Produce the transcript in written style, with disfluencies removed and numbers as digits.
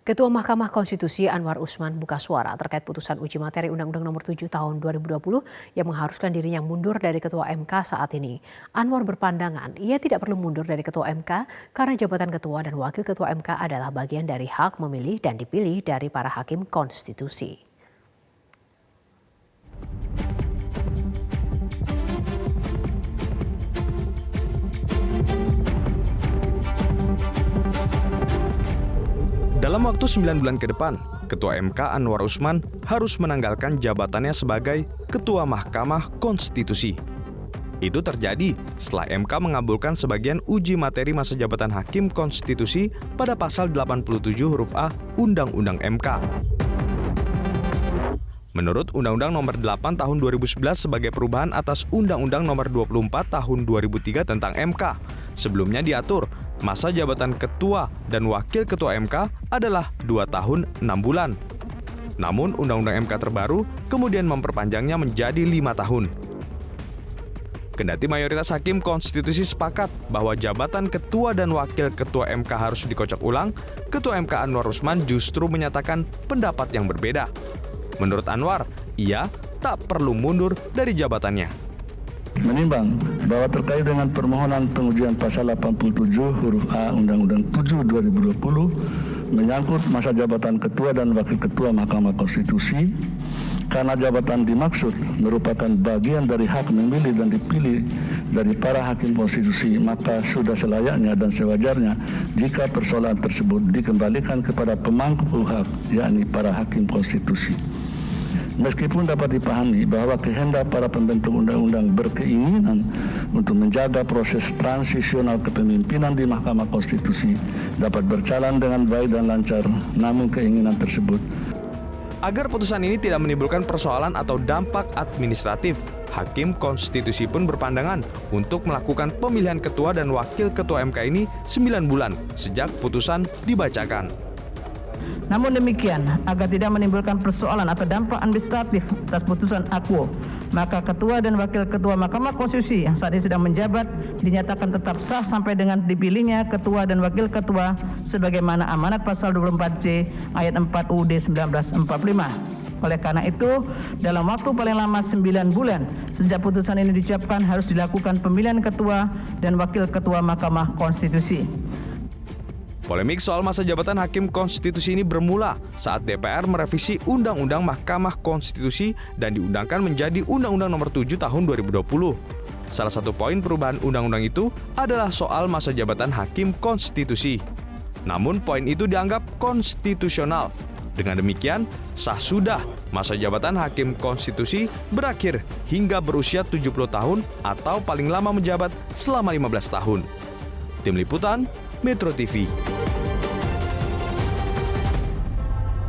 Ketua Mahkamah Konstitusi Anwar Usman buka suara terkait putusan uji materi Undang-Undang Nomor 7 Tahun 2020 yang mengharuskan dirinya mundur dari Ketua MK saat ini. Anwar berpandangan ia tidak perlu mundur dari Ketua MK karena jabatan Ketua dan Wakil Ketua MK adalah bagian dari hak memilih dan dipilih dari para hakim konstitusi. Dalam waktu 9 bulan ke depan, Ketua MK Anwar Usman harus menanggalkan jabatannya sebagai Ketua Mahkamah Konstitusi. Itu terjadi setelah MK mengabulkan sebagian uji materi masa jabatan Hakim Konstitusi pada pasal 87 huruf A Undang-Undang MK. Menurut Undang-Undang Nomor 8 Tahun 2011 sebagai perubahan atas Undang-Undang Nomor 24 Tahun 2003 tentang MK, sebelumnya diatur masa jabatan Ketua dan Wakil Ketua MK adalah 2 tahun 6 bulan. Namun Undang-Undang MK terbaru kemudian memperpanjangnya menjadi 5 tahun. Kendati mayoritas hakim konstitusi sepakat bahwa jabatan Ketua dan Wakil Ketua MK harus dikocok ulang, Ketua MK Anwar Usman justru menyatakan pendapat yang berbeda. Menurut Anwar, ia tak perlu mundur dari jabatannya. Menimbang bahwa terkait dengan permohonan pengujian pasal 87 huruf A Undang-Undang 7 2020 menyangkut masa jabatan Ketua dan Wakil Ketua Mahkamah Konstitusi, karena jabatan dimaksud merupakan bagian dari hak memilih dan dipilih dari para hakim konstitusi, maka sudah selayaknya dan sewajarnya jika persoalan tersebut dikembalikan kepada pemangku hak, yakni para hakim konstitusi. Meskipun dapat dipahami bahwa kehendak para pembentuk undang-undang berkeinginan untuk menjaga proses transisional kepemimpinan di Mahkamah Konstitusi dapat berjalan dengan baik dan lancar, namun keinginan tersebut Agar putusan ini tidak menimbulkan persoalan atau dampak administratif, Hakim Konstitusi pun berpandangan untuk melakukan pemilihan Ketua dan Wakil Ketua MK ini 9 bulan sejak putusan dibacakan. Namun demikian, agar tidak menimbulkan persoalan atau dampak administratif atas putusan akuo, maka Ketua dan Wakil Ketua Mahkamah Konstitusi yang saat ini sedang menjabat dinyatakan tetap sah sampai dengan dipilihnya Ketua dan Wakil Ketua sebagaimana amanat pasal 24C ayat 4 UUD 1945. Oleh karena itu, dalam waktu paling lama 9 bulan sejak putusan ini diucapkan harus dilakukan pemilihan Ketua dan Wakil Ketua Mahkamah Konstitusi. Polemik soal masa jabatan Hakim Konstitusi ini bermula saat DPR merevisi Undang-Undang Mahkamah Konstitusi dan diundangkan menjadi Undang-Undang Nomor 7 Tahun 2020. Salah satu poin perubahan undang-undang itu adalah soal masa jabatan Hakim Konstitusi. Namun poin itu dianggap konstitusional. Dengan demikian, sah sudah masa jabatan Hakim Konstitusi berakhir hingga berusia 70 tahun atau paling lama menjabat selama 15 tahun. Tim Liputan, Metro TV.